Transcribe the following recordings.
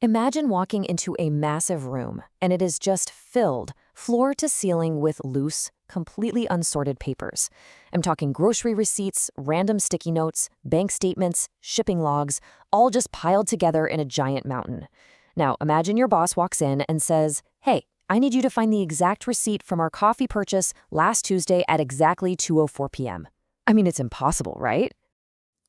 Imagine walking into a massive room, and it is just filled, floor to ceiling, with loose, completely unsorted papers. I'm talking grocery receipts, random sticky notes, bank statements, shipping logs, all just piled together in a giant mountain. Now, imagine your boss walks in and says, "Hey, I need you to find the exact receipt from our coffee purchase last Tuesday at exactly 2:04 p.m." I mean, it's impossible, right?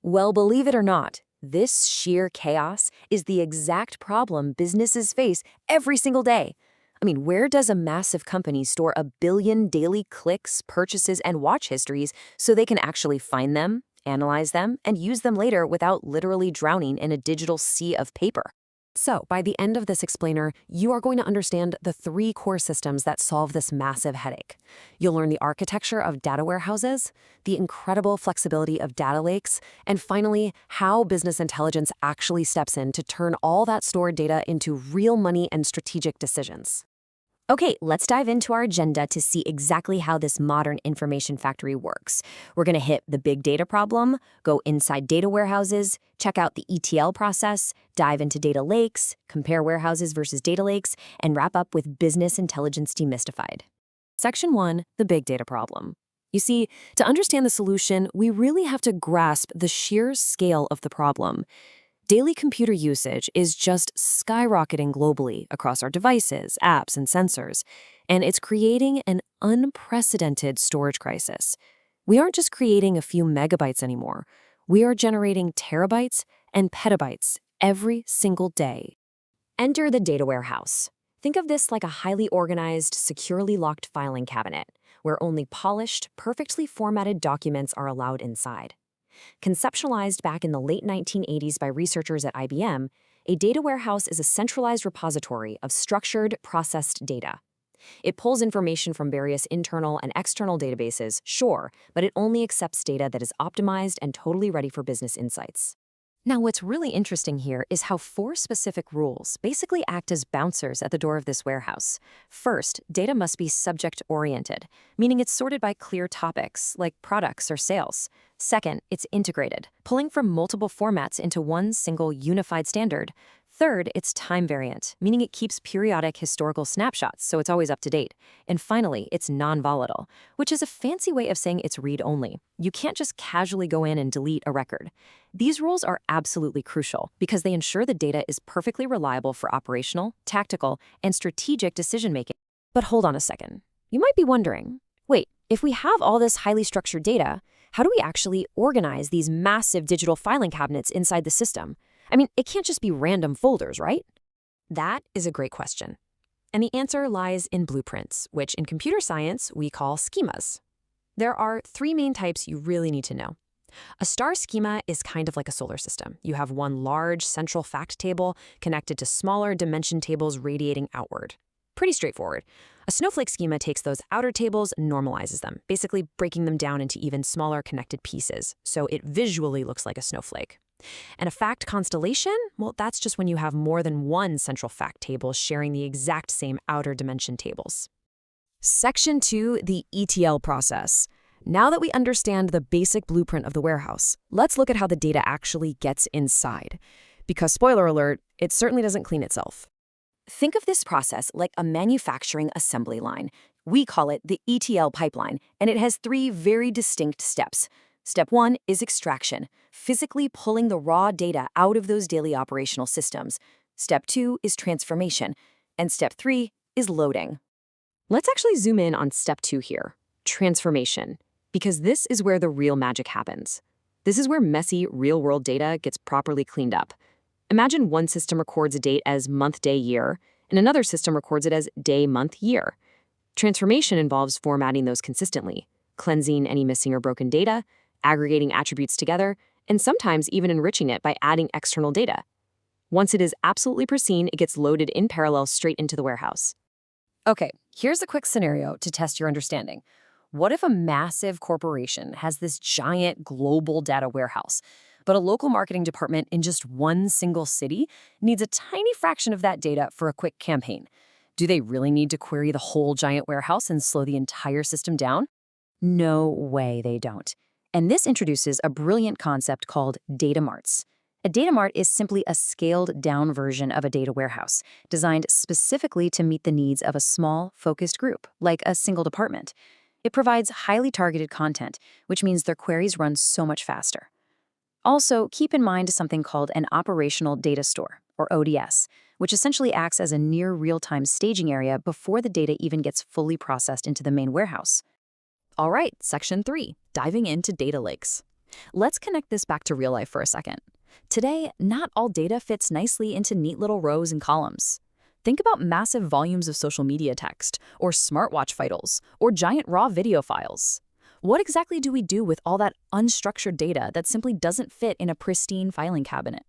Well, believe it or not, this sheer chaos is the exact problem businesses face every single day. I mean, where does a massive company store a billion daily clicks, purchases, and watch histories so they can actually find them, analyze them, and use them later without literally drowning in a digital sea of paper? So, by the end of this explainer, you are going to understand the three core systems that solve this massive headache. You'll learn the architecture of data warehouses, the incredible flexibility of data lakes, and finally, how business intelligence actually steps in to turn all that stored data into real money and strategic decisions. Okay, let's dive into our agenda to see exactly how this modern information factory works. We're going to hit the big data problem, go inside data warehouses, check out the ETL process, dive into data lakes, compare warehouses versus data lakes, and wrap up with business intelligence demystified. Section 1, the big data problem. You see, to understand the solution, we really have to grasp the sheer scale of the problem. Daily computer usage is just skyrocketing globally across our devices, apps, and sensors, and it's creating an unprecedented storage crisis. We aren't just creating a few megabytes anymore. We are generating terabytes and petabytes every single day. Enter the data warehouse. Think of this like a highly organized, securely locked filing cabinet, where only polished, perfectly formatted documents are allowed inside. Conceptualized back in the late 1980s by researchers at IBM, a data warehouse is a centralized repository of structured, processed data. It pulls information from various internal and external databases, sure, but it only accepts data that is optimized and totally ready for business insights. Now, what's really interesting here is how four specific rules basically act as bouncers at the door of this warehouse. First, data must be subject-oriented, meaning it's sorted by clear topics, like products or sales. Second, it's integrated, pulling from multiple formats into one single unified standard. Third, it's time-variant, meaning it keeps periodic historical snapshots, so it's always up to date. And finally, it's non-volatile, which is a fancy way of saying it's read-only. You can't just casually go in and delete a record. These rules are absolutely crucial because they ensure the data is perfectly reliable for operational, tactical, and strategic decision-making. But hold on a second. You might be wondering, wait, if we have all this highly structured data, how do we actually organize these massive digital filing cabinets inside the system? I mean, it can't just be random folders, right? That is a great question. And the answer lies in blueprints, which in computer science we call schemas. There are three main types you really need to know. A star schema is kind of like a solar system. You have one large central fact table connected to smaller dimension tables radiating outward. Pretty straightforward. A snowflake schema takes those outer tables and normalizes them, basically breaking them down into even smaller connected pieces, so it visually looks like a snowflake. And a fact constellation? Well, that's just when you have more than one central fact table sharing the exact same outer dimension tables. Section 2, the ETL process. Now that we understand the basic blueprint of the warehouse, let's look at how the data actually gets inside. Because, spoiler alert, it certainly doesn't clean itself. Think of this process like a manufacturing assembly line. We call it the ETL pipeline, and it has three very distinct steps. Step 1 is extraction, physically pulling the raw data out of those daily operational systems. Step 2 is transformation, and Step 3 is loading. Let's actually zoom in on Step 2 here, transformation, because this is where the real magic happens. This is where messy, real-world data gets properly cleaned up. Imagine one system records a date as month, day, year, and another system records it as day, month, year. Transformation involves formatting those consistently, cleansing any missing or broken data, aggregating attributes together, and sometimes even enriching it by adding external data. Once it is absolutely pristine, it gets loaded in parallel straight into the warehouse. Okay, here's a quick scenario to test your understanding. What if a massive corporation has this giant global data warehouse, but a local marketing department in just one single city needs a tiny fraction of that data for a quick campaign? Do they really need to query the whole giant warehouse and slow the entire system down? No way they don't. And this introduces a brilliant concept called data marts. A data mart is simply a scaled-down version of a data warehouse, designed specifically to meet the needs of a small, focused group, like a single department. It provides highly targeted content, which means their queries run so much faster. Also, keep in mind something called an operational data store, or ODS, which essentially acts as a near real-time staging area before the data even gets fully processed into the main warehouse. All right, section 3, diving into data lakes. Let's connect this back to real life for a second. Today, not all data fits nicely into neat little rows and columns. Think about massive volumes of social media text, or smartwatch vitals, or giant raw video files. What exactly do we do with all that unstructured data that simply doesn't fit in a pristine filing cabinet?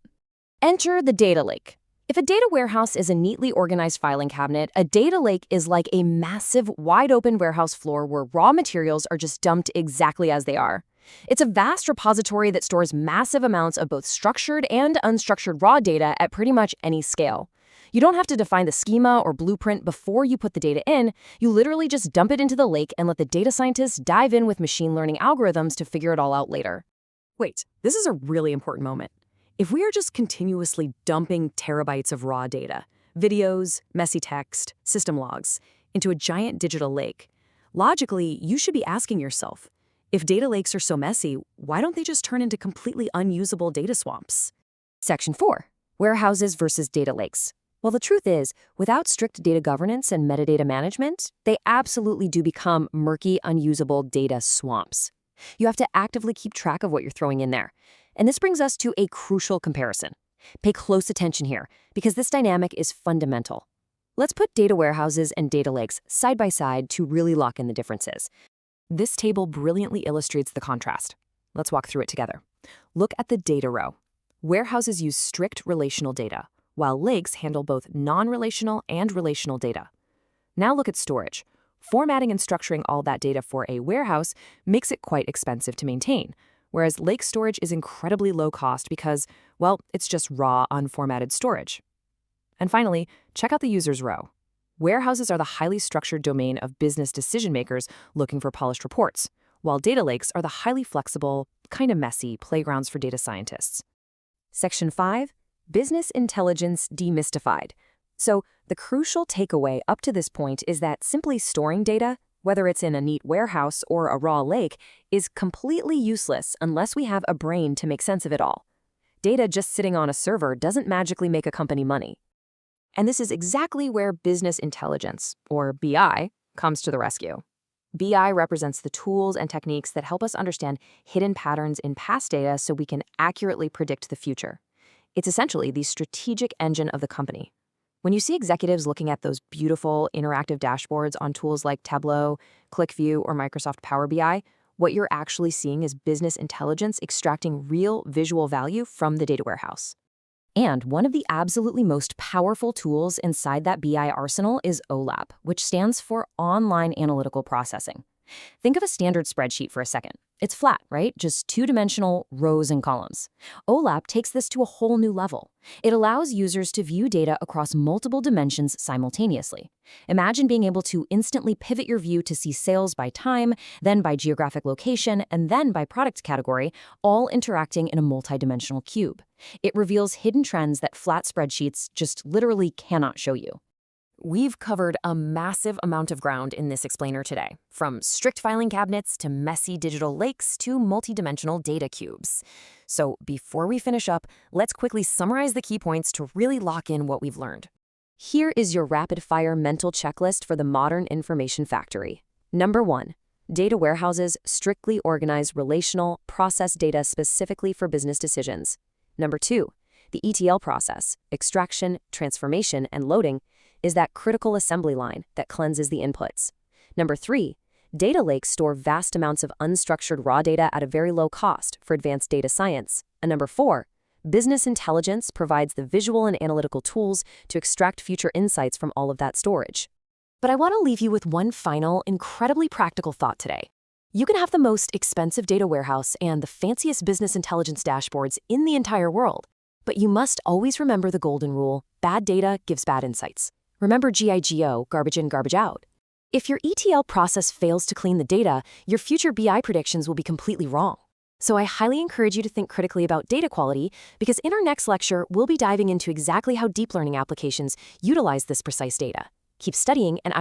Enter the data lake. If a data warehouse is a neatly organized filing cabinet, a data lake is like a massive, wide-open warehouse floor where raw materials are just dumped exactly as they are. It's a vast repository that stores massive amounts of both structured and unstructured raw data at pretty much any scale. You don't have to define the schema or blueprint before you put the data in. You literally just dump it into the lake and let the data scientists dive in with machine learning algorithms to figure it all out later. Wait, this is a really important moment. If we are just continuously dumping terabytes of raw data, videos, messy text, system logs, into a giant digital lake, logically, you should be asking yourself, if data lakes are so messy, why don't they just turn into completely unusable data swamps? Section 4, warehouses versus data lakes. Well, the truth is, without strict data governance and metadata management, they absolutely do become murky, unusable data swamps. You have to actively keep track of what you're throwing in there. And this brings us to a crucial comparison. Pay close attention here, because this dynamic is fundamental. Let's put data warehouses and data lakes side by side to really lock in the differences. This table brilliantly illustrates the contrast. Let's walk through it together. Look at the data row. Warehouses use strict relational data, while lakes handle both non-relational and relational data. Now look at storage. Formatting and structuring all that data for a warehouse makes it quite expensive to maintain, whereas lake storage is incredibly low cost because, well, it's just raw, unformatted storage. And finally, check out the users row. Warehouses are the highly structured domain of business decision makers looking for polished reports, while data lakes are the highly flexible, kind of messy playgrounds for data scientists. Section 5, Business Intelligence Demystified. So the crucial takeaway up to this point is that simply storing data, whether it's in a neat warehouse or a raw lake, is completely useless unless we have a brain to make sense of it all. Data just sitting on a server doesn't magically make a company money. And this is exactly where business intelligence, or BI, comes to the rescue. BI represents the tools and techniques that help us understand hidden patterns in past data so we can accurately predict the future. It's essentially the strategic engine of the company. When you see executives looking at those beautiful interactive dashboards on tools like Tableau, ClickView, or Microsoft Power BI, what you're actually seeing is business intelligence extracting real visual value from the data warehouse. And one of the absolutely most powerful tools inside that BI arsenal is OLAP, which stands for Online Analytical Processing. Think of a standard spreadsheet for a second. It's flat, right? Just two-dimensional rows and columns. OLAP takes this to a whole new level. It allows users to view data across multiple dimensions simultaneously. Imagine being able to instantly pivot your view to see sales by time, then by geographic location, and then by product category, all interacting in a multidimensional cube. It reveals hidden trends that flat spreadsheets just literally cannot show you. We've covered a massive amount of ground in this explainer today, from strict filing cabinets to messy digital lakes to multidimensional data cubes. So before we finish up, let's quickly summarize the key points to really lock in what we've learned. Here is your rapid-fire mental checklist for the modern information factory. Number 1. Data warehouses strictly organize relational, process data specifically for business decisions. Number 2. The ETL process, extraction, transformation, and loading, is that critical assembly line that cleanses the inputs. Number 3, data lakes store vast amounts of unstructured raw data at a very low cost for advanced data science. And number 4, business intelligence provides the visual and analytical tools to extract future insights from all of that storage. But I want to leave you with one final, incredibly practical thought today. You can have the most expensive data warehouse and the fanciest business intelligence dashboards in the entire world, but you must always remember the golden rule: bad data gives bad insights. Remember GIGO, garbage in, garbage out. If your ETL process fails to clean the data, your future BI predictions will be completely wrong. So I highly encourage you to think critically about data quality, because in our next lecture, we'll be diving into exactly how deep learning applications utilize this precise data. Keep studying, and I will